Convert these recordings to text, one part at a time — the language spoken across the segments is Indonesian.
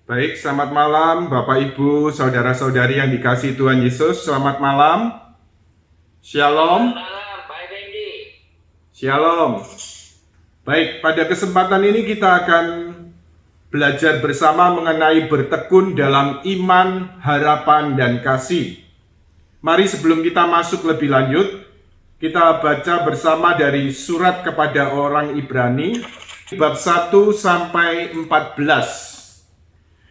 Baik, selamat malam Bapak Ibu, saudara-saudari yang dikasihi Tuhan Yesus. Selamat malam. Shalom. Malam, Pak Effendi. Shalom. Baik, pada kesempatan ini kita akan belajar bersama mengenai bertekun dalam iman, harapan, dan kasih. Mari sebelum kita masuk lebih lanjut, kita baca bersama dari surat kepada orang Ibrani, bab 1 sampai 14.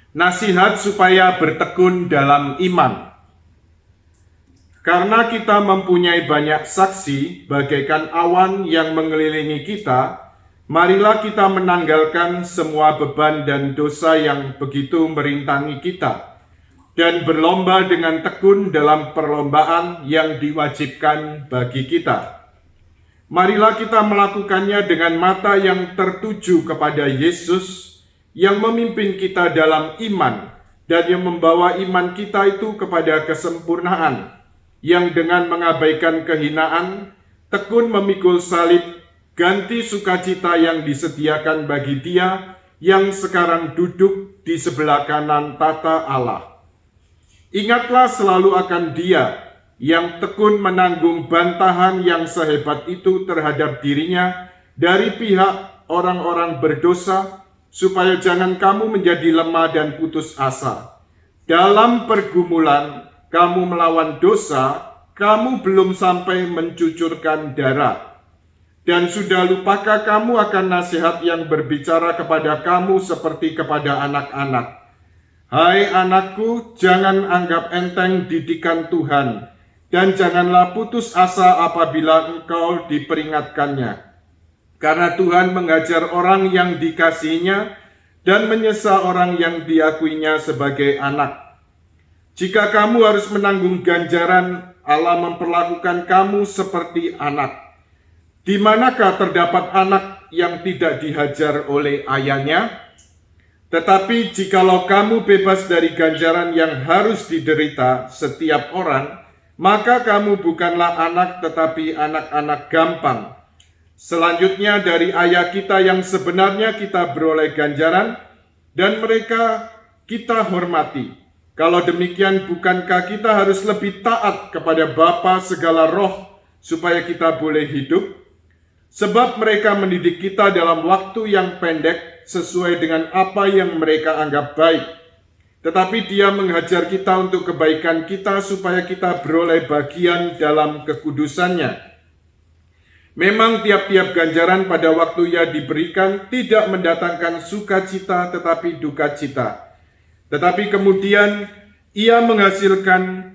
Nasihat supaya bertekun dalam iman. Karena kita mempunyai banyak saksi bagaikan awan yang mengelilingi kita, marilah kita menanggalkan semua beban dan dosa yang begitu merintangi kita, dan berlomba dengan tekun dalam perlombaan yang diwajibkan bagi kita. Marilah kita melakukannya dengan mata yang tertuju kepada Yesus, yang memimpin kita dalam iman dan yang membawa iman kita itu kepada kesempurnaan, yang dengan mengabaikan kehinaan, tekun memikul salib, ganti sukacita yang disediakan bagi Dia yang sekarang duduk di sebelah kanan tata Allah. Ingatlah selalu akan Dia yang tekun menanggung bantahan yang sehebat itu terhadap dirinya dari pihak orang-orang berdosa, supaya jangan kamu menjadi lemah dan putus asa. Dalam pergumulan kamu melawan dosa, kamu belum sampai mencucurkan darah. Dan sudah lupakah kamu akan nasihat yang berbicara kepada kamu seperti kepada anak-anak? Hai anakku, jangan anggap enteng didikan Tuhan, dan janganlah putus asa apabila engkau diperingatkannya. Karena Tuhan mengajar orang yang dikasihinya dan menyesa orang yang diakuinya sebagai anak. Jika kamu harus menanggung ganjaran, Allah memperlakukan kamu seperti anak. Di manakah terdapat anak yang tidak dihajar oleh ayahnya? Tetapi jikalau kamu bebas dari ganjaran yang harus diderita setiap orang, maka kamu bukanlah anak tetapi anak-anak gampang. Selanjutnya dari ayah kita yang sebenarnya kita beroleh ganjaran, dan mereka kita hormati. Kalau demikian, bukankah kita harus lebih taat kepada Bapa segala roh, supaya kita boleh hidup? Sebab mereka mendidik kita dalam waktu yang pendek, sesuai dengan apa yang mereka anggap baik. Tetapi Dia menghajar kita untuk kebaikan kita, supaya kita beroleh bagian dalam kekudusannya. Memang tiap-tiap ganjaran pada waktu ia diberikan tidak mendatangkan sukacita tetapi duka cita. Tetapi kemudian ia menghasilkan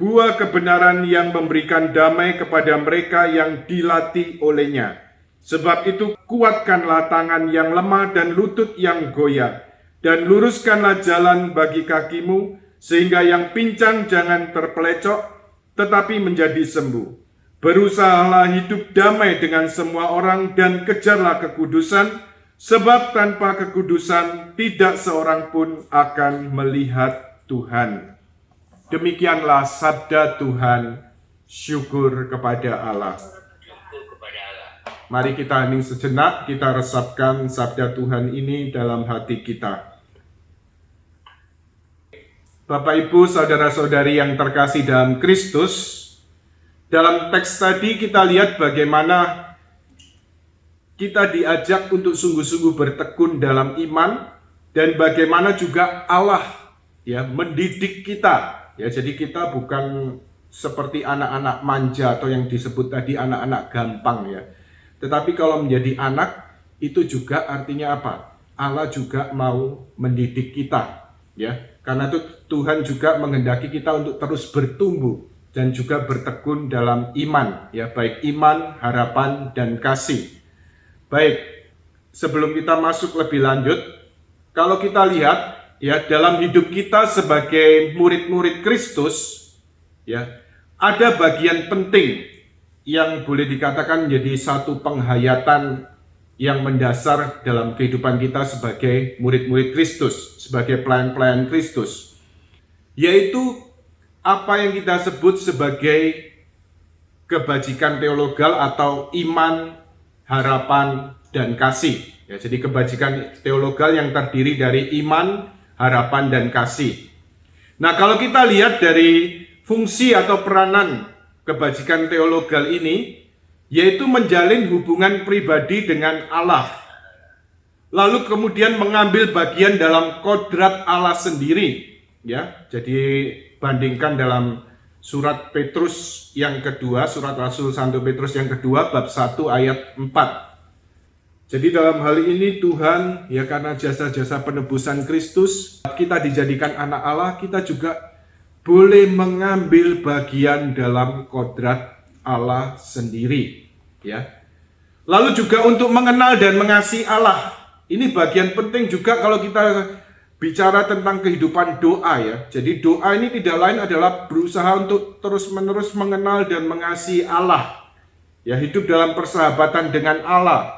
buah kebenaran yang memberikan damai kepada mereka yang dilatih olehnya. Sebab itu kuatkanlah tangan yang lemah dan lutut yang goyah, dan luruskanlah jalan bagi kakimu, sehingga yang pincang jangan terpelecok tetapi menjadi sembuh. Berusahalah hidup damai dengan semua orang dan kejarlah kekudusan, sebab tanpa kekudusan tidak seorang pun akan melihat Tuhan. Demikianlah sabda Tuhan, syukur kepada Allah. Mari kita hening sejenak, kita resapkan sabda Tuhan ini dalam hati kita. Bapak Ibu, saudara-saudari yang terkasih dalam Kristus, dalam teks tadi kita lihat bagaimana kita diajak untuk sungguh-sungguh bertekun dalam iman, dan bagaimana juga Allah mendidik kita. Jadi kita bukan seperti anak-anak manja atau yang disebut tadi anak-anak gampang ya. Tetapi kalau menjadi anak itu juga artinya apa? Allah juga mau mendidik kita ya. Karena itu Tuhan juga menghendaki kita untuk terus bertumbuh dan juga bertekun dalam iman, ya, baik iman, harapan, dan kasih. Baik, sebelum kita masuk lebih lanjut, kalau kita lihat, ya, dalam hidup kita sebagai murid-murid Kristus, ya, ada bagian penting yang boleh dikatakan menjadi satu penghayatan yang mendasar dalam kehidupan kita sebagai murid-murid Kristus, sebagai pelayan-pelayan Kristus, yaitu apa yang kita sebut sebagai kebajikan teologal atau iman, harapan, dan kasih. Ya, jadi kebajikan teologal yang terdiri dari iman, harapan, dan kasih. Nah, kalau kita lihat dari fungsi atau peranan kebajikan teologal ini, yaitu menjalin hubungan pribadi dengan Allah, lalu kemudian mengambil bagian dalam kodrat Allah sendiri. Ya, jadi bandingkan dalam surat Petrus yang kedua, surat Rasul Santo Petrus yang kedua, bab 1 ayat 4. Jadi dalam hal ini Tuhan, ya karena jasa-jasa penebusan Kristus, kita dijadikan anak Allah, kita juga boleh mengambil bagian dalam kodrat Allah sendiri. Ya. Lalu juga untuk mengenal dan mengasihi Allah. Ini bagian penting juga kalau kita bicara tentang kehidupan doa ya. Jadi doa ini tidak lain adalah berusaha untuk terus-menerus mengenal dan mengasihi Allah. Ya, hidup dalam persahabatan dengan Allah.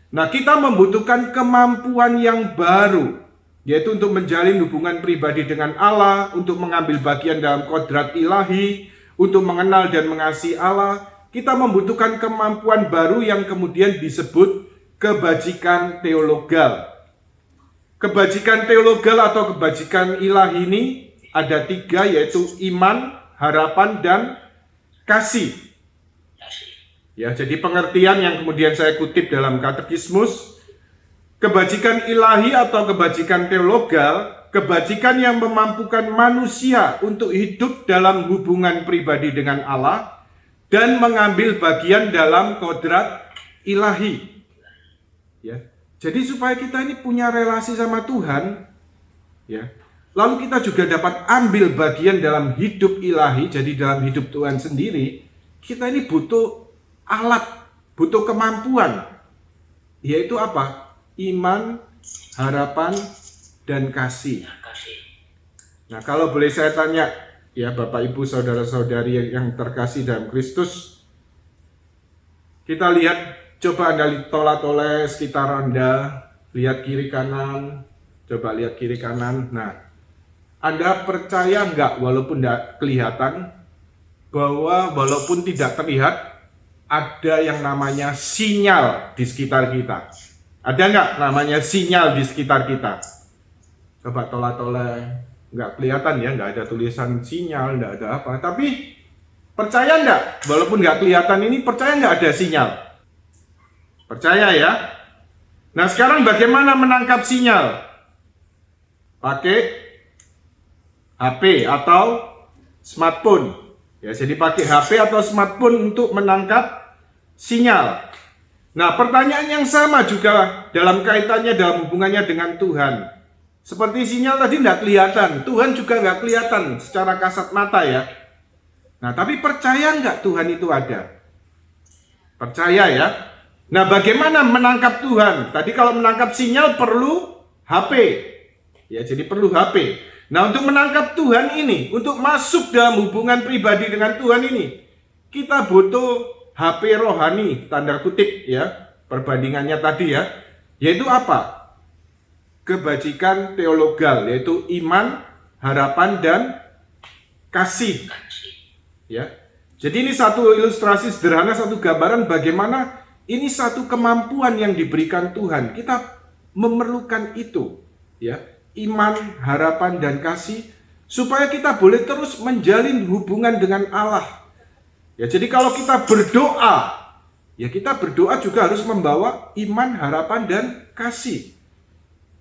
Nah, kita membutuhkan kemampuan yang baru, yaitu untuk menjalin hubungan pribadi dengan Allah, untuk mengambil bagian dalam kodrat ilahi, untuk mengenal dan mengasihi Allah. Kita membutuhkan kemampuan baru yang kemudian disebut kebajikan teologal. Kebajikan teologal atau kebajikan ilahi ini ada 3, yaitu iman, harapan, dan kasih. Ya, jadi pengertian yang kemudian saya kutip dalam katekismus, kebajikan ilahi atau kebajikan teologal, kebajikan yang memampukan manusia untuk hidup dalam hubungan pribadi dengan Allah dan mengambil bagian dalam kodrat ilahi. Ya. Jadi supaya kita ini punya relasi sama Tuhan, ya. Lalu kita juga dapat ambil bagian dalam hidup ilahi, jadi dalam hidup Tuhan sendiri, kita ini butuh alat, butuh kemampuan. Yaitu apa? Iman, harapan, dan kasih. Nah, kalau boleh saya tanya, ya Bapak Ibu saudara-saudari yang terkasih dalam Kristus, kita lihat, coba Anda tolak-tolak sekitar Anda, lihat kiri kanan, coba lihat kiri kanan. Nah, Anda percaya nggak walaupun tidak kelihatan, bahwa walaupun tidak terlihat, ada yang namanya sinyal di sekitar kita? Ada nggak namanya sinyal di sekitar kita? Coba tolak-tolak, nggak kelihatan ya, nggak ada tulisan sinyal, nggak ada apa. Tapi percaya nggak, walaupun nggak kelihatan ini, percaya nggak ada sinyal? Percaya ya? Nah, sekarang bagaimana menangkap sinyal? Pakai HP atau smartphone. Ya, jadi pakai HP atau smartphone untuk menangkap sinyal. Nah, pertanyaan yang sama juga dalam kaitannya dalam hubungannya dengan Tuhan. Seperti sinyal tadi tidak kelihatan, Tuhan juga nggak kelihatan secara kasat mata ya. Nah, tapi percaya nggak Tuhan itu ada? Percaya ya? Nah, bagaimana menangkap Tuhan? Tadi kalau menangkap sinyal perlu HP. Ya, jadi perlu HP. Nah, untuk menangkap Tuhan ini, untuk masuk dalam hubungan pribadi dengan Tuhan ini, kita butuh HP rohani, tanda kutip ya, perbandingannya tadi ya. Yaitu apa? Kebajikan teologal, yaitu iman, harapan, dan kasih. Ya. Jadi ini satu ilustrasi sederhana, satu gambaran bagaimana ini satu kemampuan yang diberikan Tuhan. Kita memerlukan itu, ya, iman, harapan, dan kasih, supaya kita boleh terus menjalin hubungan dengan Allah. Ya, jadi kalau kita berdoa, ya kita berdoa juga harus membawa iman, harapan, dan kasih.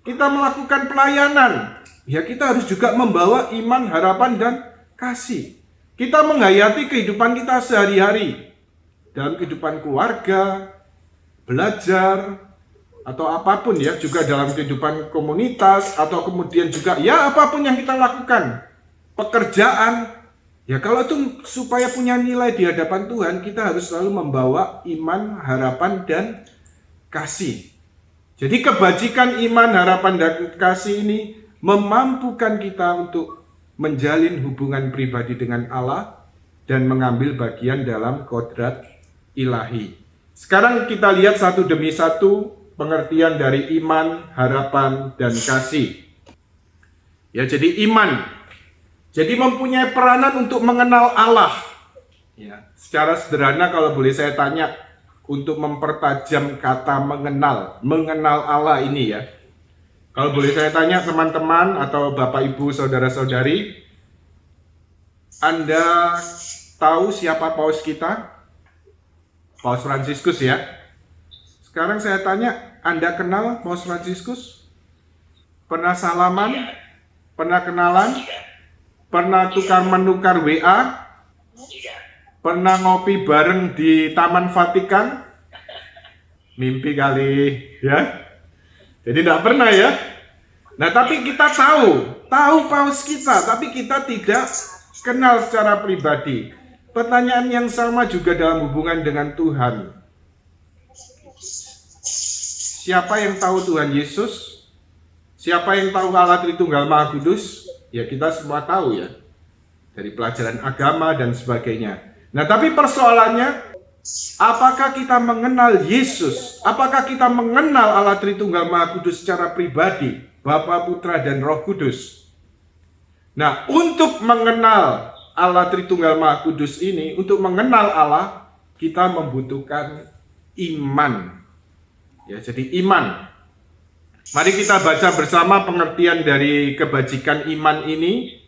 Kita melakukan pelayanan, ya kita harus juga membawa iman, harapan, dan kasih. Kita menghayati kehidupan kita sehari-hari, dalam kehidupan keluarga, belajar, atau apapun ya, juga dalam kehidupan komunitas, atau kemudian juga ya apapun yang kita lakukan, pekerjaan, ya kalau itu supaya punya nilai di hadapan Tuhan, kita harus selalu membawa iman, harapan, dan kasih. Jadi kebajikan iman, harapan, dan kasih ini memampukan kita untuk menjalin hubungan pribadi dengan Allah dan mengambil bagian dalam kodrat ilahi. Sekarang kita lihat satu demi satu pengertian dari iman, harapan, dan kasih. Ya, jadi iman. Jadi mempunyai peranan untuk mengenal Allah. Ya, secara sederhana kalau boleh saya tanya, untuk mempertajam kata mengenal Allah ini ya. Kalau boleh saya tanya teman-teman atau Bapak Ibu Saudara-saudari, Anda tahu siapa paus kita? Paus Fransiskus ya. Sekarang saya tanya, Anda kenal Paus Fransiskus? Pernah salaman? Pernah kenalan? Pernah tukar-menukar WA? Pernah ngopi bareng di Taman Vatikan? Mimpi kali, ya? Jadi tidak pernah ya. Nah, tapi kita tahu paus kita, tapi kita tidak kenal secara pribadi. Pertanyaan yang sama juga dalam hubungan dengan Tuhan. Siapa yang tahu Tuhan Yesus? Siapa yang tahu Allah Tritunggal Maha Kudus? Ya kita semua tahu ya. Dari pelajaran agama dan sebagainya. Nah tapi persoalannya, apakah kita mengenal Yesus? Apakah kita mengenal Allah Tritunggal Maha Kudus secara pribadi? Bapa, Putra, dan Roh Kudus. Nah untuk mengenal Allah Tritunggal Maha Kudus ini, untuk mengenal Allah, kita membutuhkan iman. Ya, jadi iman. Mari kita baca bersama pengertian dari kebajikan iman ini.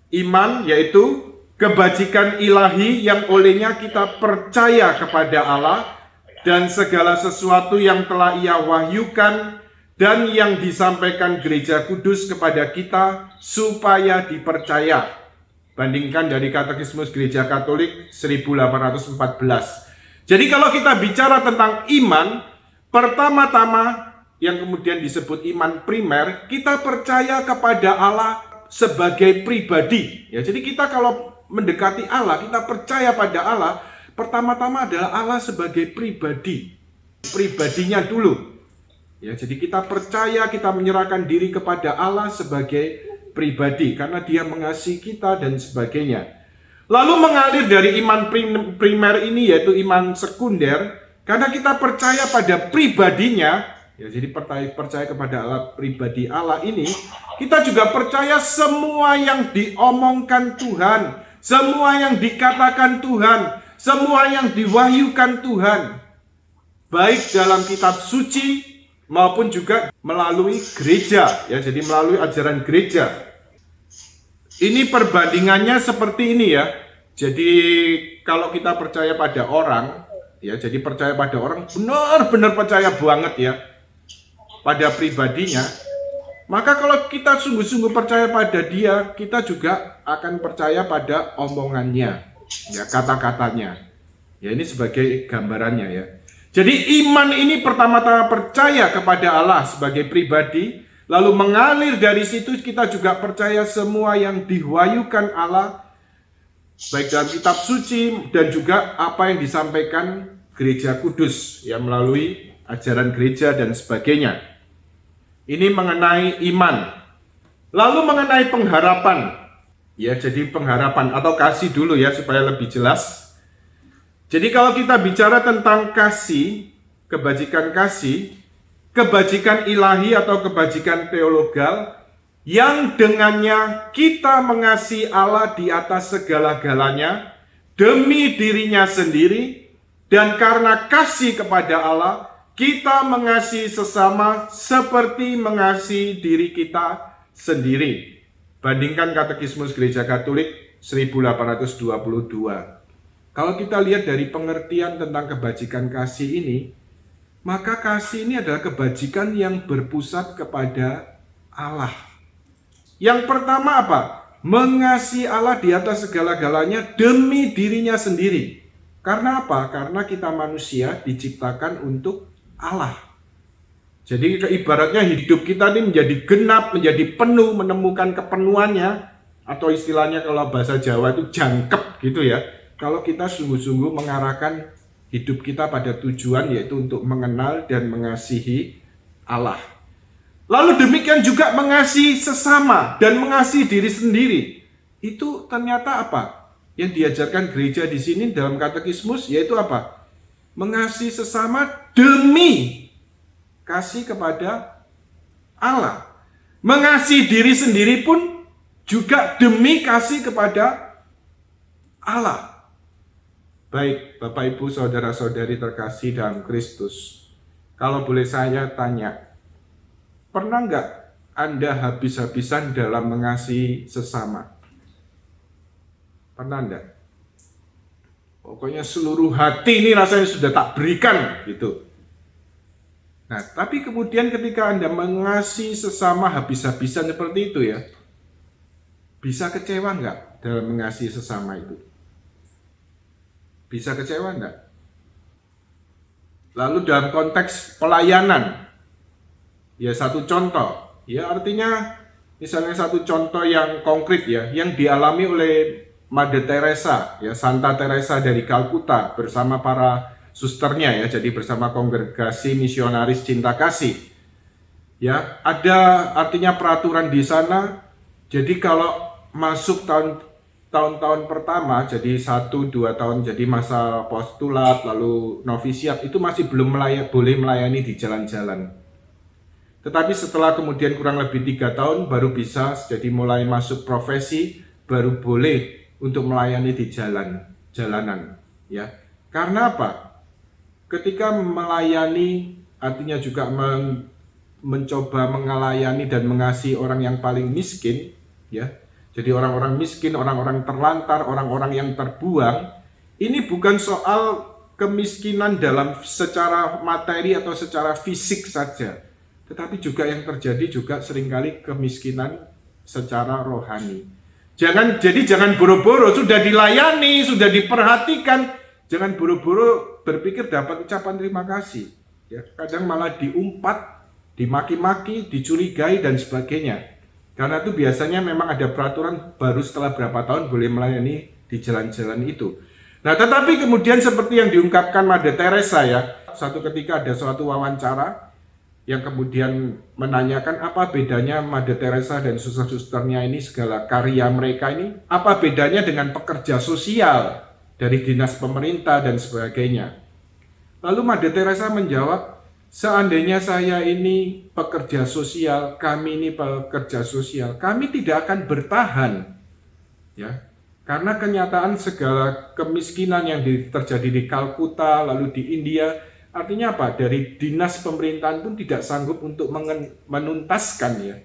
Iman yaitu kebajikan ilahi yang olehnya kita percaya kepada Allah dan segala sesuatu yang telah Ia wahyukan dan yang disampaikan Gereja Kudus kepada kita supaya dipercaya. Bandingkan dari Katekismus Gereja Katolik 1814. Jadi kalau kita bicara tentang iman, pertama-tama yang kemudian disebut iman primer, kita percaya kepada Allah sebagai pribadi. Ya, jadi kita kalau mendekati Allah, kita percaya pada Allah, pertama-tama adalah Allah sebagai pribadi. Pribadinya dulu. Ya, jadi kita percaya, kita menyerahkan diri kepada Allah sebagai pribadi karena Dia mengasihi kita dan sebagainya. Lalu mengalir dari iman primer ini yaitu iman sekunder. Karena kita percaya pada pribadinya, ya jadi percaya kepada Allah, pribadi Allah ini, kita juga percaya semua yang diomongkan Tuhan, semua yang dikatakan Tuhan, semua yang diwahyukan Tuhan, baik dalam kitab suci maupun juga melalui gereja, ya jadi melalui ajaran gereja. Ini perbandingannya seperti ini ya. Jadi kalau kita percaya pada orang, ya, jadi percaya pada orang, benar-benar percaya banget ya pada pribadinya. Maka kalau kita sungguh-sungguh percaya pada dia, kita juga akan percaya pada omongannya, ya kata-katanya. Ya ini sebagai gambarannya ya. Jadi iman ini pertama-tama percaya kepada Allah sebagai pribadi, lalu mengalir dari situ kita juga percaya semua yang diwahyukan Allah, baik dalam kitab suci dan juga apa yang disampaikan Gereja Kudus yang melalui ajaran gereja dan sebagainya. Ini mengenai iman. Lalu mengenai pengharapan. Ya, jadi pengharapan atau kasih dulu ya supaya lebih jelas. Jadi kalau kita bicara tentang kasih, kebajikan ilahi atau kebajikan teologal yang dengannya kita mengasihi Allah di atas segala-galanya demi dirinya sendiri. Dan karena kasih kepada Allah, kita mengasihi sesama seperti mengasihi diri kita sendiri. Bandingkan Katekismus Gereja Katolik 1822. Kalau kita lihat dari pengertian tentang kebajikan kasih ini, maka kasih ini adalah kebajikan yang berpusat kepada Allah. Yang pertama apa? Mengasihi Allah di atas segala-galanya demi dirinya sendiri. Karena apa? Karena kita manusia diciptakan untuk Allah. Jadi ibaratnya hidup kita ini menjadi genap, menjadi penuh, menemukan kepenuhannya. Atau istilahnya kalau bahasa Jawa itu jangkep gitu ya. Kalau kita sungguh-sungguh mengarahkan hidup kita pada tujuan yaitu untuk mengenal dan mengasihi Allah. Lalu demikian juga mengasihi sesama dan mengasihi diri sendiri. Itu ternyata apa? Yang diajarkan gereja di sini dalam katekismus yaitu apa? Mengasihi sesama demi kasih kepada Allah. Mengasihi diri sendiri pun juga demi kasih kepada Allah. Baik, Bapak Ibu Saudara-saudari terkasih dalam Kristus. Kalau boleh saya tanya, pernah nggak Anda habis-habisan dalam mengasihi sesama? Pernah enggak? Pokoknya seluruh hati ini rasanya sudah tak berikan gitu. Nah, tapi kemudian ketika Anda mengasihi sesama habis-habisan seperti itu ya, bisa kecewa enggak dalam mengasihi sesama itu? Bisa kecewa enggak? Lalu dalam konteks pelayanan, ya satu contoh, ya artinya misalnya satu contoh yang konkret ya, yang dialami oleh Mother Teresa, ya Santa Teresa dari Kalkuta bersama para susternya ya, jadi bersama kongregasi misionaris cinta kasih. Ya, ada artinya peraturan di sana. Jadi kalau masuk tahun-tahun pertama, jadi 1-2 tahun jadi masa postulat lalu novisiat itu masih belum boleh melayani di jalan-jalan. Tetapi setelah kemudian kurang lebih 3 tahun baru bisa, jadi mulai masuk profesi baru boleh untuk melayani di jalanan ya. Karena apa? Ketika melayani artinya juga mencoba mengelayani dan mengasihi orang yang paling miskin ya. Jadi orang-orang miskin, orang-orang terlantar, orang-orang yang terbuang, ini bukan soal kemiskinan dalam secara materi atau secara fisik saja, tetapi juga yang terjadi juga seringkali kemiskinan secara rohani. Jangan buru-buru, sudah dilayani, sudah diperhatikan, jangan buru-buru berpikir dapat ucapan terima kasih. Ya, kadang malah diumpat, dimaki-maki, dicurigai dan sebagainya. Karena itu biasanya memang ada peraturan baru setelah berapa tahun boleh melayani di jalan-jalan itu. Nah, tetapi kemudian seperti yang diungkapkan Mother Teresa ya, satu ketika ada suatu wawancara yang kemudian menanyakan apa bedanya Mother Teresa dan suster-susternya ini, segala karya mereka ini, apa bedanya dengan pekerja sosial dari dinas pemerintah dan sebagainya. Lalu Mother Teresa menjawab, seandainya saya ini pekerja sosial, kami ini pekerja sosial, kami tidak akan bertahan. Ya, karena kenyataan segala kemiskinan yang terjadi di Kalkuta, lalu di India, artinya apa? Dari dinas pemerintahan pun tidak sanggup untuk menuntaskan ya.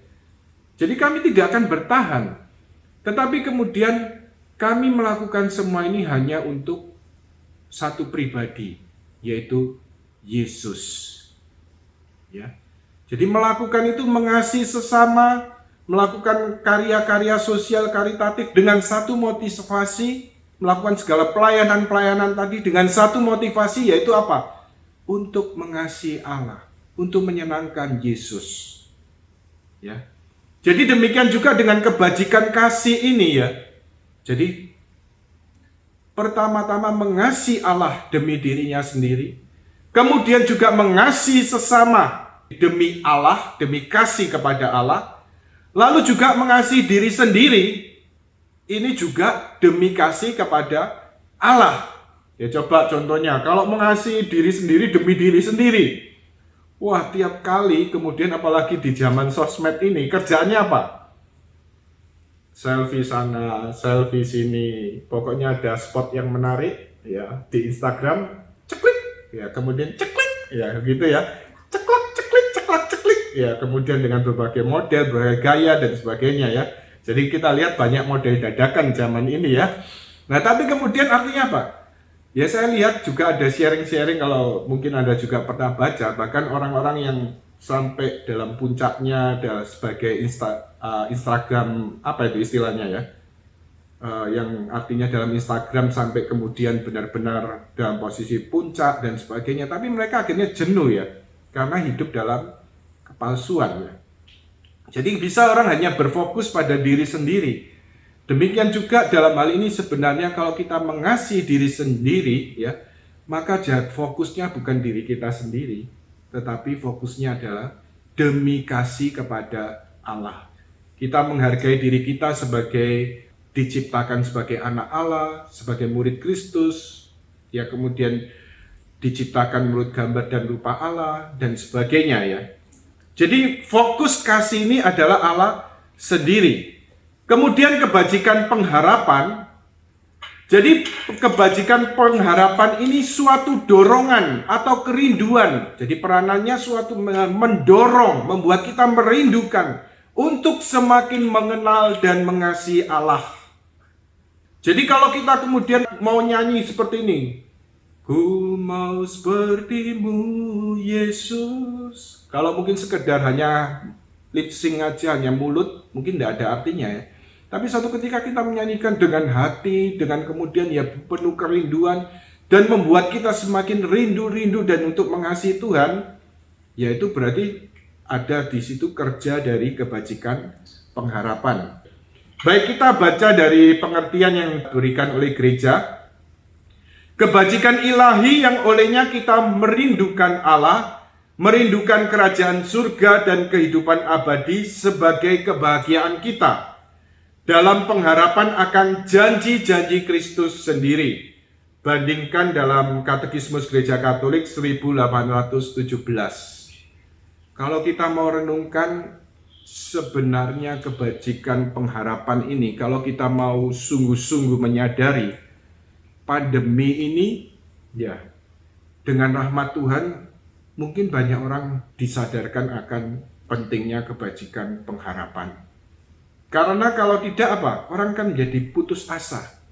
Jadi kami tidak akan bertahan. Tetapi kemudian kami melakukan semua ini hanya untuk satu pribadi, yaitu Yesus. Ya. Jadi melakukan itu mengasihi sesama, melakukan karya-karya sosial karitatif dengan satu motivasi, melakukan segala pelayanan-pelayanan tadi dengan satu motivasi, yaitu apa? Untuk mengasihi Allah, untuk menyenangkan Yesus. Ya. Jadi demikian juga dengan kebajikan kasih ini ya. Jadi pertama-tama mengasihi Allah demi dirinya sendiri, kemudian juga mengasihi sesama demi Allah, demi kasih kepada Allah, lalu juga mengasihi diri sendiri, ini juga demi kasih kepada Allah. Ya coba contohnya, kalau mengasihi diri sendiri demi diri sendiri, wah tiap kali kemudian apalagi di zaman sosmed ini, kerjaannya apa? Selfie sana, selfie sini, pokoknya ada spot yang menarik ya di Instagram, ceklik, ya kemudian ceklik, ya gitu ya, ceklak, ceklik, ceklak, ceklik, ya kemudian dengan berbagai model, berbagai gaya dan sebagainya ya. Jadi kita lihat banyak model dadakan zaman ini ya. Nah tapi kemudian artinya apa? Ya saya lihat juga ada sharing-sharing, kalau mungkin Anda juga pernah baca, bahkan orang-orang yang sampai dalam puncaknya sebagai Instagram, apa itu istilahnya ya, yang artinya dalam Instagram sampai kemudian benar-benar dalam posisi puncak dan sebagainya, tapi mereka akhirnya jenuh ya, karena hidup dalam kepalsuan ya. Jadi bisa orang hanya berfokus pada diri sendiri. Demikian juga dalam hal ini sebenarnya kalau kita mengasihi diri sendiri ya, maka fokusnya bukan diri kita sendiri, tetapi fokusnya adalah demi kasih kepada Allah. Kita menghargai diri kita sebagai diciptakan sebagai anak Allah, sebagai murid Kristus, ya kemudian diciptakan menurut gambar dan rupa Allah dan sebagainya ya. Jadi fokus kasih ini adalah Allah sendiri. Kemudian kebajikan pengharapan, Jadi kebajikan pengharapan ini suatu dorongan atau kerinduan. Jadi peranannya suatu mendorong, membuat kita merindukan untuk semakin mengenal dan mengasihi Allah. Jadi kalau kita kemudian mau nyanyi seperti ini, ku mau sepertimu Yesus. Kalau mungkin sekedar hanya lip sync aja, hanya mulut, mungkin tidak ada artinya ya. Tapi suatu ketika kita menyanyikan dengan hati, dengan kemudian ya penuh kerinduan, dan membuat kita semakin rindu-rindu dan untuk mengasihi Tuhan, ya itu berarti ada di situ kerja dari kebajikan pengharapan. Baik, kita baca dari pengertian yang diberikan oleh gereja. Kebajikan ilahi yang olehnya kita merindukan Allah, merindukan kerajaan surga dan kehidupan abadi sebagai kebahagiaan kita dalam pengharapan akan janji-janji Kristus sendiri. Bandingkan dalam Katekismus Gereja Katolik 1817. Kalau kita mau renungkan sebenarnya kebajikan pengharapan ini, kalau kita mau sungguh-sungguh menyadari pandemi ini, ya dengan rahmat Tuhan, mungkin banyak orang disadarkan akan pentingnya kebajikan pengharapan. Karena kalau tidak orang kan menjadi putus asa.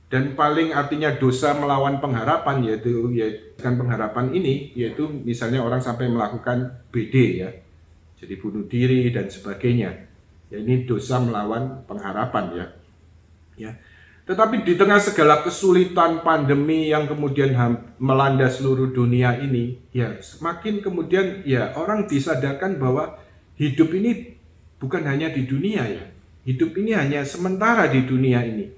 Dan paling artinya dosa melawan pengharapan, yaitu pengharapan ini, yaitu misalnya orang sampai melakukan BD ya. Jadi bunuh diri dan sebagainya. Ya, ini dosa melawan pengharapan ya. Ya. Tetapi di tengah segala kesulitan pandemi yang kemudian melanda seluruh dunia ini, ya semakin kemudian ya orang disadarkan bahwa hidup ini bukan hanya di dunia ya. Hidup ini hanya sementara di dunia ini.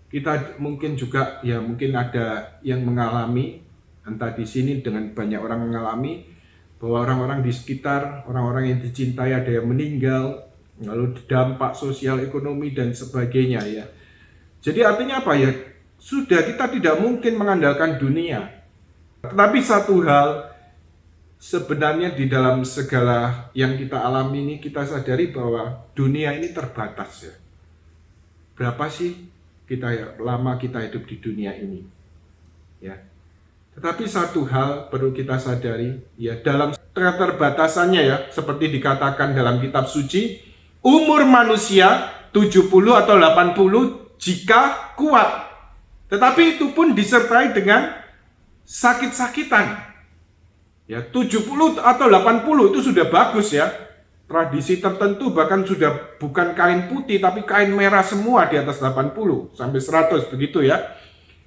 Kita mungkin juga ya mungkin ada yang mengalami, entah di sini dengan banyak orang mengalami bahwa orang-orang di sekitar, orang-orang yang dicintai ada yang meninggal, lalu dampak sosial ekonomi dan sebagainya ya. Jadi artinya apa ya? Sudah kita tidak mungkin mengandalkan dunia. Tetapi satu hal sebenarnya di dalam segala yang kita alami ini kita sadari bahwa dunia ini terbatas ya. Berapa sih lama kita hidup di dunia ini? Ya. Tetapi satu hal perlu kita sadari ya, dalam keterbatasannya ya, seperti dikatakan dalam kitab suci, umur manusia 70 atau 80 jika kuat. Tetapi itu pun disertai dengan sakit-sakitan. Ya, 70 atau 80 itu sudah bagus ya. Tradisi tertentu bahkan sudah bukan kain putih tapi kain merah semua di atas 80 sampai 100 begitu ya.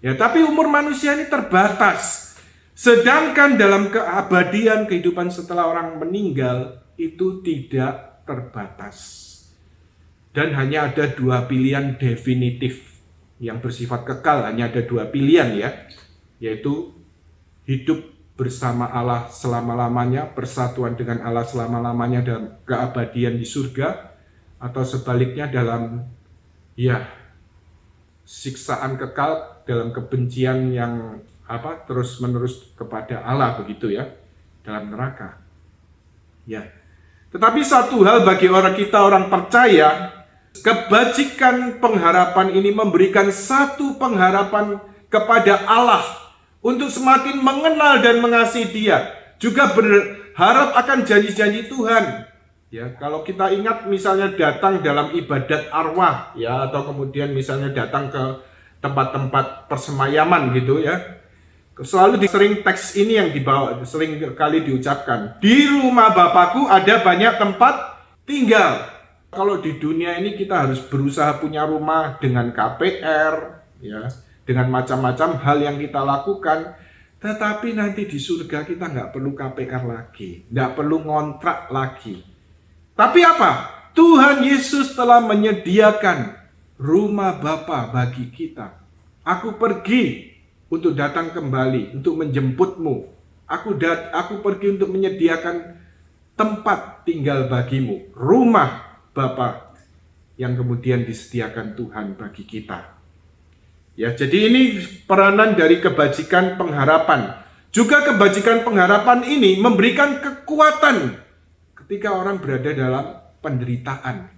Ya, tapi umur manusia ini terbatas. Sedangkan dalam keabadian kehidupan setelah orang meninggal itu tidak terbatas. Dan hanya ada dua pilihan definitif yang bersifat kekal, hanya ada dua pilihan ya. Yaitu hidup bersama Allah selama-lamanya, persatuan dengan Allah selama-lamanya dalam keabadian di surga, atau sebaliknya dalam siksaan kekal dalam kebencian yang terus-menerus kepada Allah begitu ya, dalam neraka. Ya. Tetapi satu hal bagi orang percaya, kebajikan pengharapan ini memberikan satu pengharapan kepada Allah untuk semakin mengenal dan mengasihi Dia, juga berharap akan janji-janji Tuhan. Ya, kalau kita ingat misalnya datang dalam ibadat arwah ya, atau kemudian misalnya datang ke tempat-tempat persemayaman gitu ya. Selalu sering teks ini yang dibawa, sering kali diucapkan. Di rumah Bapakku ada banyak tempat tinggal. Kalau di dunia ini kita harus berusaha punya rumah dengan KPR ya, dengan macam-macam hal yang kita lakukan, tetapi nanti di surga kita nggak perlu KPR lagi, nggak perlu ngontrak lagi. Tapi apa? Tuhan Yesus telah menyediakan rumah Bapa bagi kita. Aku pergi untuk datang kembali, untuk menjemputmu. Aku pergi untuk menyediakan tempat tinggal bagimu, rumah Bapa yang kemudian disediakan Tuhan bagi kita. Ya, jadi ini peranan dari kebajikan pengharapan. Juga kebajikan pengharapan ini memberikan kekuatan ketika orang berada dalam penderitaan.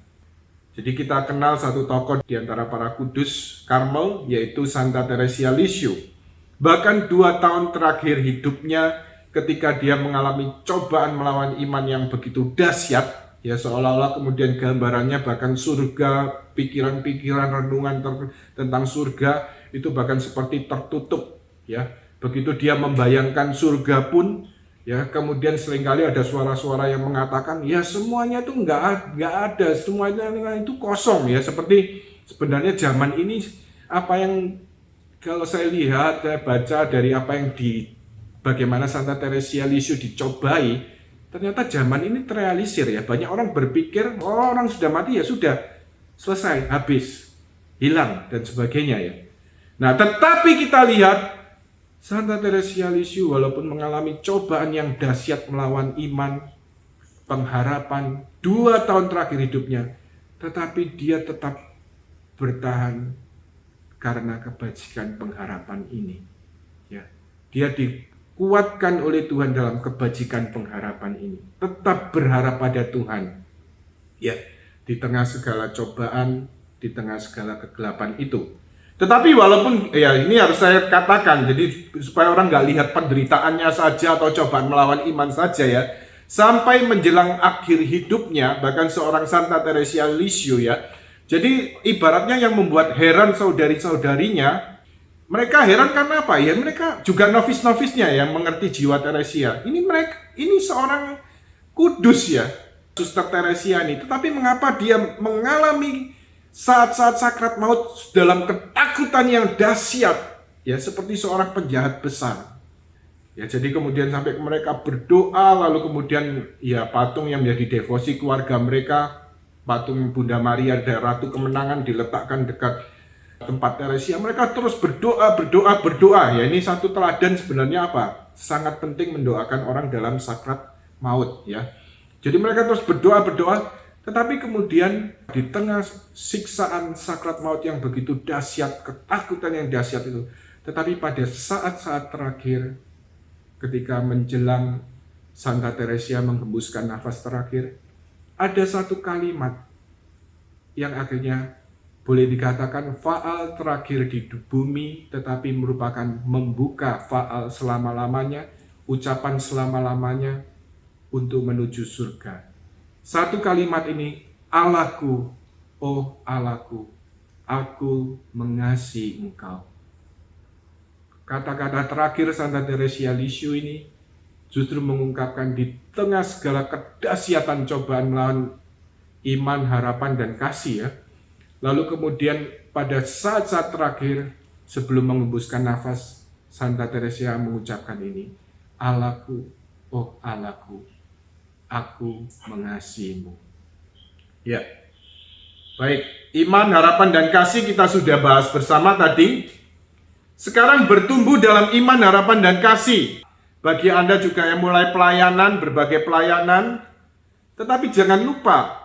Jadi kita kenal satu tokoh di antara para kudus Karmel, yaitu Santa Teresia Lisieux. Bahkan 2 tahun terakhir hidupnya, ketika dia mengalami cobaan melawan iman yang begitu dahsyat, ya seolah-olah kemudian gambarannya bahkan surga, pikiran-pikiran renungan tentang surga itu bahkan seperti tertutup, ya. Begitu dia membayangkan surga pun, ya kemudian seringkali ada suara-suara yang mengatakan, ya semuanya itu nggak ada, semuanya itu kosong, ya. Seperti sebenarnya zaman ini apa yang kalau saya lihat, saya baca dari apa yang bagaimana Santa Teresia Lisieux dicobai, ternyata zaman ini terrealisir, ya. Banyak orang berpikir, oh orang sudah mati ya sudah, selesai, habis, hilang dan sebagainya, ya. Nah, tetapi kita lihat Santa Teresia Lisieux walaupun mengalami cobaan yang dahsyat melawan iman, pengharapan 2 tahun terakhir hidupnya, tetapi dia tetap bertahan karena kebajikan pengharapan ini. Ya, dia dikuatkan oleh Tuhan dalam kebajikan pengharapan ini. Tetap berharap pada Tuhan. Ya, di tengah segala cobaan, di tengah segala kegelapan itu. Tetapi walaupun, ya ini harus saya katakan, jadi supaya orang nggak lihat penderitaannya saja atau cobaan melawan iman saja, ya. Sampai menjelang akhir hidupnya, bahkan seorang Santa Teresia Lisieux, ya. Jadi ibaratnya yang membuat heran saudari-saudarinya, mereka heran karena apa? Ya mereka juga novis-novisnya yang mengerti jiwa Teresia. Ini seorang kudus, ya, Suster Teresia ini. Tetapi mengapa dia mengalami saat-saat sakrat maut dalam ketakutan yang dahsyat, ya seperti seorang penjahat besar. Ya, jadi kemudian sampai mereka berdoa, lalu kemudian ya patung yang menjadi devosi keluarga mereka, patung Bunda Maria dan Ratu Kemenangan diletakkan dekat tempat Teresia. Mereka terus berdoa. Ya, ini satu teladan sebenarnya apa? Sangat penting mendoakan orang dalam sakrat maut, ya. Jadi mereka terus berdoa. Tetapi kemudian di tengah siksaan sakrat maut yang begitu dahsyat, ketakutan yang dahsyat itu, tetapi pada saat-saat terakhir, ketika menjelang Santa Teresia menghembuskan nafas terakhir, ada satu kalimat yang akhirnya boleh dikatakan faal terakhir di bumi, tetapi merupakan membuka faal selama-lamanya, ucapan selama-lamanya untuk menuju surga. Satu kalimat ini, Allahku, oh Allahku, aku mengasihi Engkau. Kata-kata terakhir Santa Teresia Lisieux ini justru mengungkapkan di tengah segala kedahsyatan cobaan melawan iman, harapan, dan kasih, ya. Lalu kemudian pada saat-saat terakhir sebelum menghembuskan nafas, Santa Teresia mengucapkan ini, Allahku, oh Allahku, aku mengasihimu. Ya, baik, iman, harapan, dan kasih kita sudah bahas bersama tadi. Sekarang bertumbuh dalam iman, harapan, dan kasih. Bagi Anda juga yang mulai pelayanan, berbagai pelayanan, tetapi jangan lupa,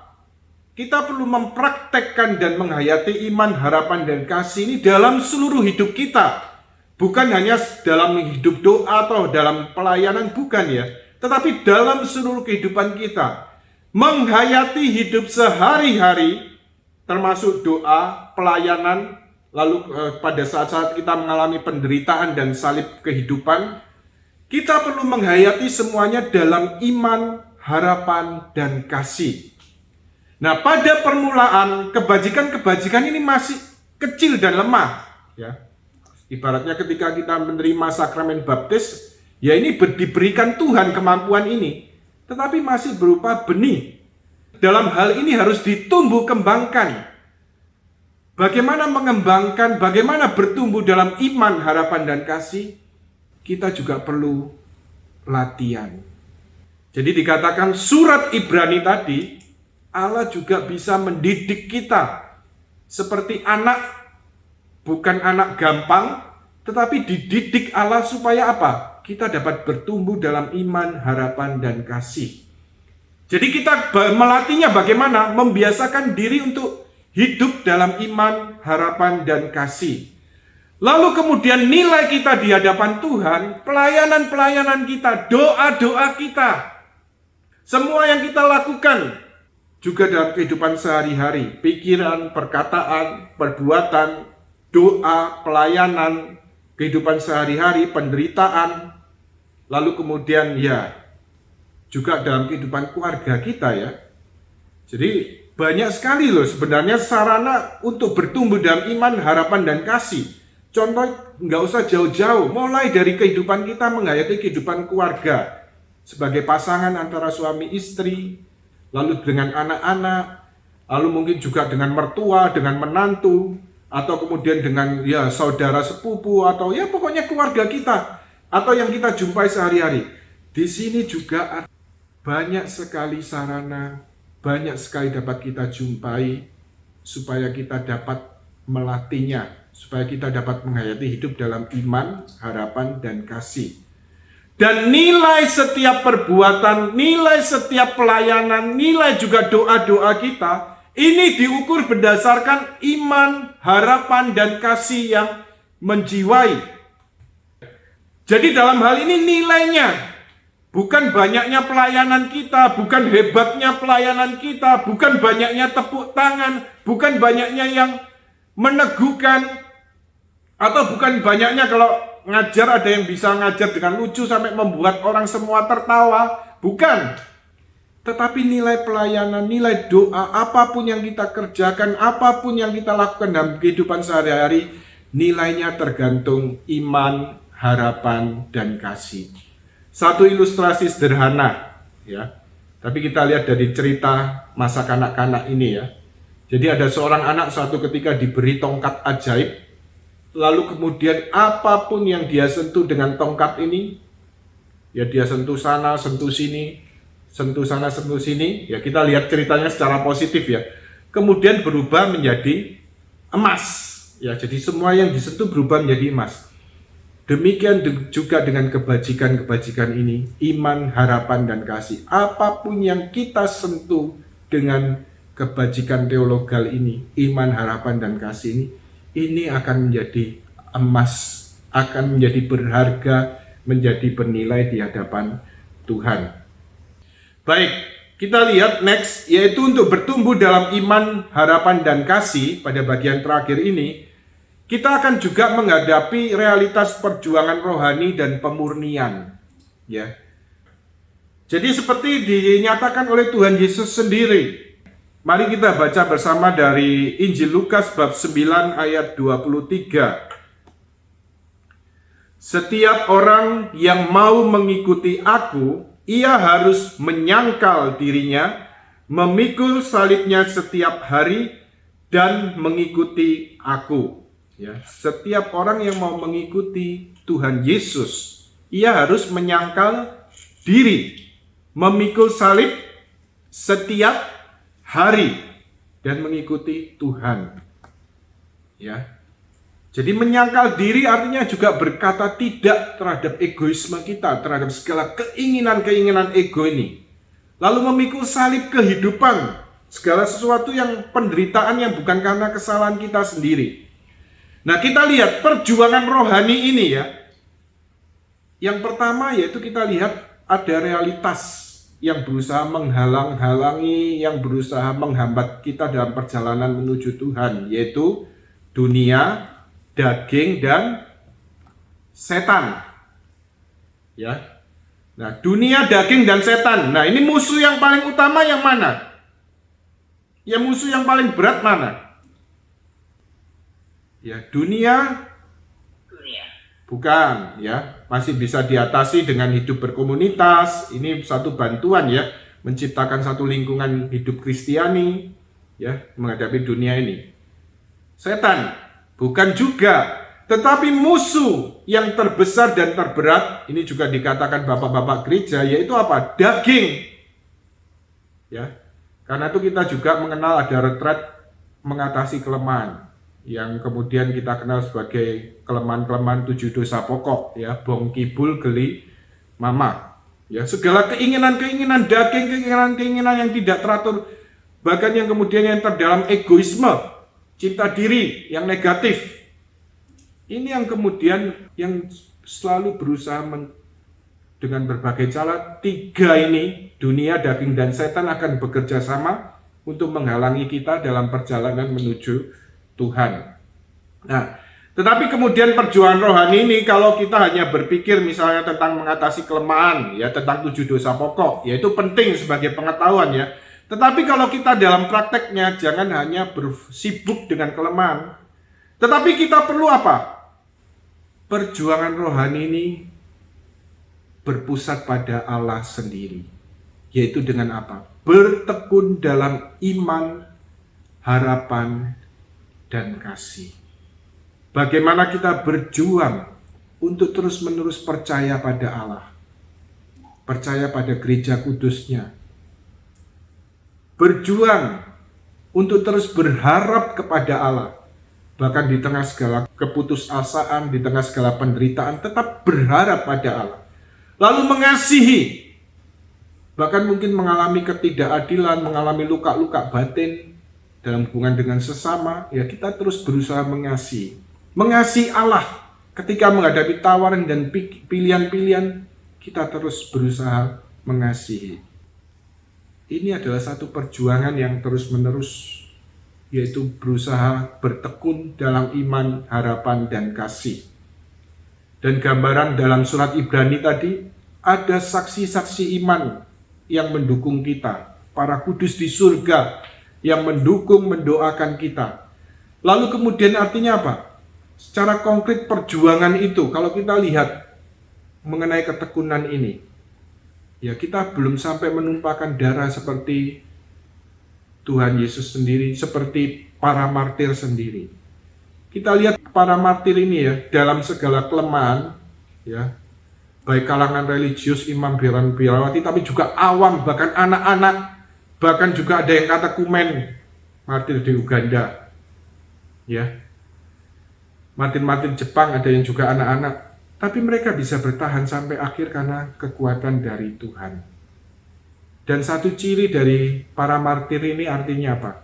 kita perlu mempraktekkan dan menghayati iman, harapan, dan kasih ini dalam seluruh hidup kita. Bukan hanya dalam hidup doa atau dalam pelayanan, bukan, ya. Tetapi dalam seluruh kehidupan kita, menghayati hidup sehari-hari, termasuk doa, pelayanan, lalu pada saat-saat kita mengalami penderitaan dan salib kehidupan, kita perlu menghayati semuanya dalam iman, harapan, dan kasih. Nah, pada permulaan, kebajikan-kebajikan ini masih kecil dan lemah, ya. Ibaratnya ketika kita menerima sakramen baptis, ya ini diberikan Tuhan kemampuan ini, tetapi masih berupa benih. Dalam hal ini harus ditumbuh kembangkan. Bagaimana mengembangkan, bagaimana bertumbuh dalam iman, harapan, dan kasih, kita juga perlu latihan. Jadi dikatakan surat Ibrani tadi, Allah juga bisa mendidik kita seperti anak, bukan anak gampang, tetapi dididik Allah supaya apa? Kita dapat bertumbuh dalam iman, harapan, dan kasih. Jadi kita melatihnya bagaimana? Membiasakan diri untuk hidup dalam iman, harapan, dan kasih. Lalu kemudian nilai kita di hadapan Tuhan, pelayanan-pelayanan kita, doa-doa kita, semua yang kita lakukan, juga dalam kehidupan sehari-hari, pikiran, perkataan, perbuatan, doa, pelayanan, kehidupan sehari-hari, penderitaan, lalu kemudian ya juga dalam kehidupan keluarga kita ya. Jadi banyak sekali loh sebenarnya sarana untuk bertumbuh dalam iman, harapan, dan kasih. Contoh nggak usah jauh-jauh, mulai dari kehidupan kita menghayati kehidupan keluarga sebagai pasangan antara suami istri, lalu dengan anak-anak, lalu mungkin juga dengan mertua, dengan menantu, atau kemudian dengan ya saudara sepupu, atau ya pokoknya keluarga kita, atau yang kita jumpai sehari-hari. Di sini juga ada banyak sekali sarana, banyak sekali dapat kita jumpai, supaya kita dapat melatihnya, supaya kita dapat menghayati hidup dalam iman, harapan, dan kasih. Dan nilai setiap perbuatan, nilai setiap pelayanan, nilai juga doa-doa kita, ini diukur berdasarkan iman, harapan, dan kasih yang menjiwai. Jadi dalam hal ini nilainya, bukan banyaknya pelayanan kita, bukan hebatnya pelayanan kita, bukan banyaknya tepuk tangan, bukan banyaknya yang meneguhkan, atau bukan banyaknya kalau ngajar ada yang bisa ngajar dengan lucu sampai membuat orang semua tertawa, bukan. Tetapi nilai pelayanan, nilai doa, apapun yang kita kerjakan, apapun yang kita lakukan dalam kehidupan sehari-hari, nilainya tergantung iman, harapan, dan kasih. Satu ilustrasi sederhana ya. Tapi kita lihat dari cerita masa kanak-kanak ini ya. Jadi ada seorang anak suatu ketika diberi tongkat ajaib. Lalu kemudian apapun yang dia sentuh dengan tongkat ini, ya dia sentuh sana, sentuh sini, sentuh sana, sentuh sini. Ya kita lihat ceritanya secara positif ya. Kemudian berubah menjadi emas. Ya jadi semua yang disentuh berubah menjadi emas. Demikian juga dengan kebajikan-kebajikan ini, iman, harapan, dan kasih. Apapun yang kita sentuh dengan kebajikan teologal ini, iman, harapan, dan kasih ini akan menjadi emas, akan menjadi berharga, menjadi bernilai di hadapan Tuhan. Baik, kita lihat next, yaitu untuk bertumbuh dalam iman, harapan, dan kasih pada bagian terakhir ini, kita akan juga menghadapi realitas perjuangan rohani dan pemurnian. Ya. Jadi seperti dinyatakan oleh Tuhan Yesus sendiri. Mari kita baca bersama dari Injil Lukas bab 9 ayat 23. Setiap orang yang mau mengikuti aku, ia harus menyangkal dirinya, memikul salibnya setiap hari, dan mengikuti aku. Ya, setiap orang yang mau mengikuti Tuhan Yesus, ia harus menyangkal diri, memikul salib setiap hari, dan mengikuti Tuhan. Ya, jadi menyangkal diri artinya juga berkata tidak terhadap egoisme kita, terhadap segala keinginan-keinginan ego ini. Lalu memikul salib kehidupan, segala sesuatu yang penderitaan yang bukan karena kesalahan kita sendiri. Nah kita lihat perjuangan rohani ini ya. Yang pertama yaitu kita lihat ada realitas yang berusaha menghalang-halangi, yang berusaha menghambat kita dalam perjalanan menuju Tuhan, yaitu dunia, daging, dan setan. Ya. Nah, dunia, daging, dan setan. Nah, ini musuh yang paling utama yang mana? Ya, musuh yang paling berat mana? Ya, dunia. Bukan, ya. Masih bisa diatasi dengan hidup berkomunitas. Ini satu bantuan ya, menciptakan satu lingkungan hidup Kristiani ya, menghadapi dunia ini. Setan, bukan juga. Tetapi musuh yang terbesar dan terberat, ini juga dikatakan bapak-bapak gereja, yaitu apa? Daging. Ya. Karena itu kita juga mengenal ada retret mengatasi kelemahan, yang kemudian kita kenal sebagai kelemahan-kelemahan 7 dosa pokok, ya, bong, kibul, geli, mama. Ya, segala keinginan-keinginan daging, keinginan-keinginan yang tidak teratur, bahkan yang kemudian yang terdalam egoisme, cinta diri yang negatif. Ini yang kemudian yang selalu berusaha dengan berbagai cara, tiga ini, dunia, daging, dan setan akan bekerja sama untuk menghalangi kita dalam perjalanan menuju Tuhan. Nah, tetapi kemudian perjuangan rohani ini kalau kita hanya berpikir misalnya tentang mengatasi kelemahan, ya tentang 7 dosa pokok, ya itu penting sebagai pengetahuan ya. Tetapi kalau kita dalam prakteknya jangan hanya bersibuk dengan kelemahan, tetapi kita perlu apa? Perjuangan rohani ini berpusat pada Allah sendiri, yaitu dengan apa? Bertekun dalam iman, harapan, dan kasih. Bagaimana kita berjuang untuk terus-menerus percaya pada Allah, percaya pada gereja kudusnya, berjuang untuk terus berharap kepada Allah, bahkan di tengah segala keputusasaan, di tengah segala penderitaan, tetap berharap pada Allah. Lalu mengasihi, bahkan mungkin mengalami ketidakadilan, mengalami luka-luka batin dalam hubungan dengan sesama, ya kita terus berusaha mengasihi. Mengasihi Allah ketika menghadapi tawaran dan pilihan-pilihan, kita terus berusaha mengasihi. Ini adalah satu perjuangan yang terus-menerus, yaitu berusaha bertekun dalam iman, harapan, dan kasih. Dan gambaran dalam surat Ibrani tadi, ada saksi-saksi iman yang mendukung kita, para kudus di surga yang mendukung, mendoakan kita. Lalu kemudian artinya apa? Secara konkret perjuangan itu, kalau kita lihat mengenai ketekunan ini, ya kita belum sampai menumpahkan darah seperti Tuhan Yesus sendiri, seperti para martir sendiri. Kita lihat para martir ini ya, dalam segala kelemahan, ya, baik kalangan religius, imam, biarawati, tapi juga awam, bahkan anak-anak, bahkan juga ada yang katekumen, martir di Uganda, ya. Martir-martir Jepang ada yang juga anak-anak, tapi mereka bisa bertahan sampai akhir karena kekuatan dari Tuhan. Dan satu ciri dari para martir ini artinya apa?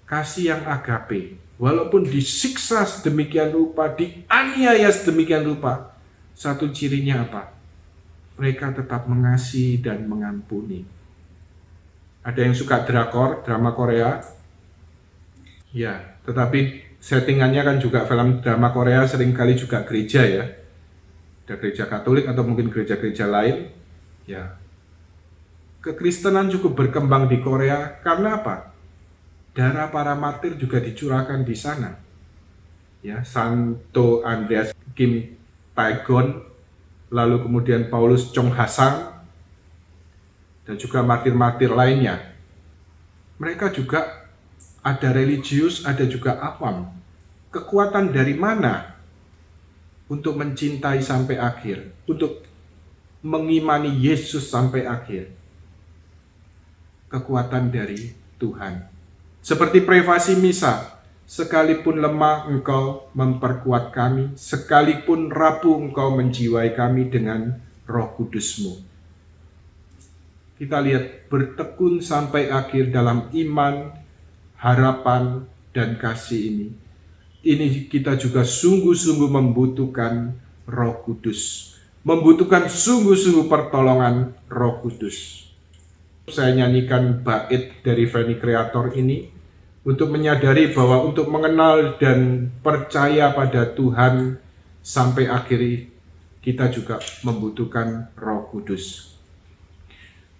Kasih yang agape. Walaupun disiksa sedemikian rupa, dianiaya sedemikian rupa, satu cirinya apa? Mereka tetap mengasihi dan mengampuni. Ada yang suka drama Korea? Ya, tetapi settingannya kan juga film drama Korea seringkali juga gereja ya. Ada gereja Katolik atau mungkin gereja-gereja lain. Ya. Kekristenan cukup berkembang di Korea karena apa? Darah para martir juga dicurahkan di sana. Ya, Santo Andreas Kim Taegon, lalu kemudian Paulus Chong Hasang, dan juga martir-martir lainnya. Mereka juga ada religius, ada juga awam. Kekuatan dari mana untuk mencintai sampai akhir, untuk mengimani Yesus sampai akhir? Kekuatan dari Tuhan. Seperti privasi misa, sekalipun lemah engkau memperkuat kami, sekalipun rapuh engkau menjiwai kami dengan Roh Kudus-Mu. Kita lihat bertekun sampai akhir dalam iman, harapan, dan kasih ini. Ini kita juga sungguh-sungguh membutuhkan Roh Kudus. Membutuhkan sungguh-sungguh pertolongan Roh Kudus. Saya nyanyikan bait dari Veni Creator ini untuk menyadari bahwa untuk mengenal dan percaya pada Tuhan sampai akhir, kita juga membutuhkan Roh Kudus.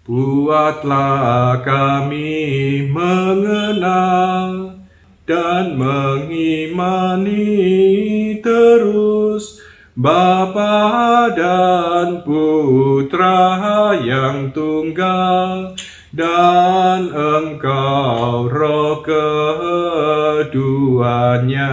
Buatlah kami mengenal dan mengimani terus Bapa dan Putra yang tunggal, dan Engkau Roh keduanya.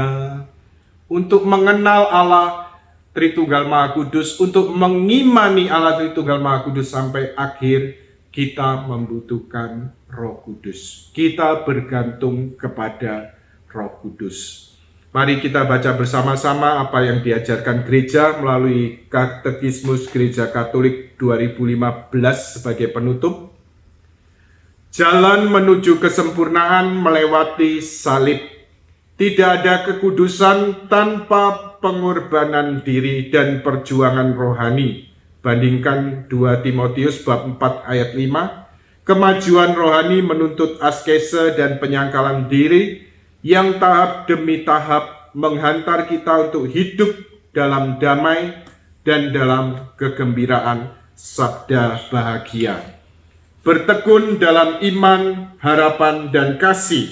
Untuk mengenal Allah Tritunggal Maha Kudus, untuk mengimani Allah Tritunggal Maha Kudus sampai akhir, kita membutuhkan Roh Kudus. Kita bergantung kepada Roh Kudus. Mari kita baca bersama-sama apa yang diajarkan gereja melalui Katekismus Gereja Katolik 2015 sebagai penutup. Jalan menuju kesempurnaan melewati salib. Tidak ada kekudusan tanpa pengorbanan diri dan perjuangan rohani. Bandingkan 2 Timotius bab 4 ayat 5. Kemajuan rohani menuntut askese dan penyangkalan diri yang tahap demi tahap menghantar kita untuk hidup dalam damai dan dalam kegembiraan sabda bahagia. Bertekun dalam iman, harapan, dan kasih.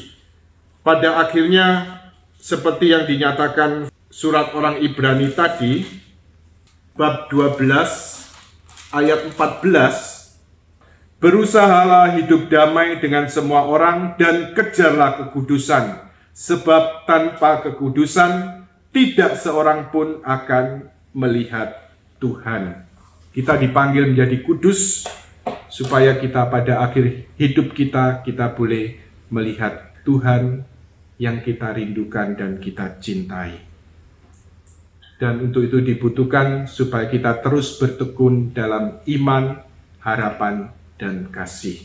Pada akhirnya, seperti yang dinyatakan surat orang Ibrani tadi, bab 12 ayat 14, berusahalah hidup damai dengan semua orang dan kejarlah kekudusan, sebab tanpa kekudusan tidak seorang pun akan melihat Tuhan. Kita dipanggil menjadi kudus supaya kita pada akhir hidup kita boleh melihat Tuhan yang kita rindukan dan kita cintai. Dan untuk itu dibutuhkan supaya kita terus bertekun dalam iman, harapan, dan kasih.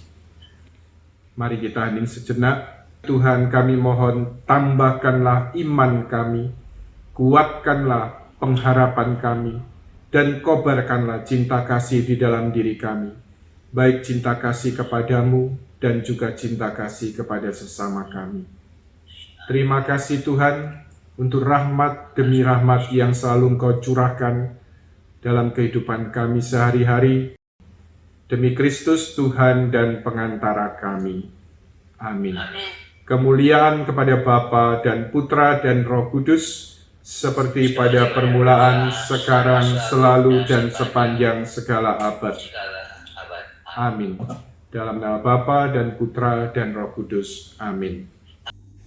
Mari kita hening sejenak. Tuhan, kami mohon tambahkanlah iman kami, kuatkanlah pengharapan kami, dan kobarkanlah cinta kasih di dalam diri kami, baik cinta kasih kepadamu dan juga cinta kasih kepada sesama kami. Terima kasih Tuhan untuk rahmat demi rahmat yang selalu Engkau curahkan dalam kehidupan kami sehari-hari. Demi Kristus Tuhan dan pengantara kami. Amin. Kemuliaan kepada Bapa dan Putra dan Roh Kudus, seperti pada permulaan, sekarang, selalu, dan sepanjang segala abad. Amin. Dalam nama Bapa dan Putra dan Roh Kudus. Amin.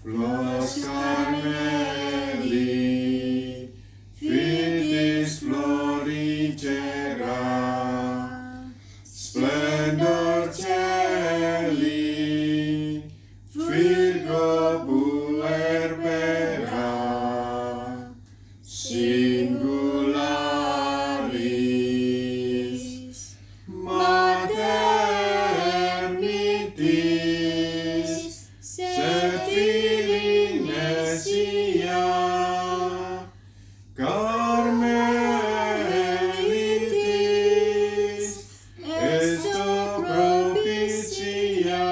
Flos Carmeli, Vitis florigera, Splendor Celi, Virgo puerbera, Singularis, Mater Mitis, Septilinesia, Carmelitis, Esto propicia,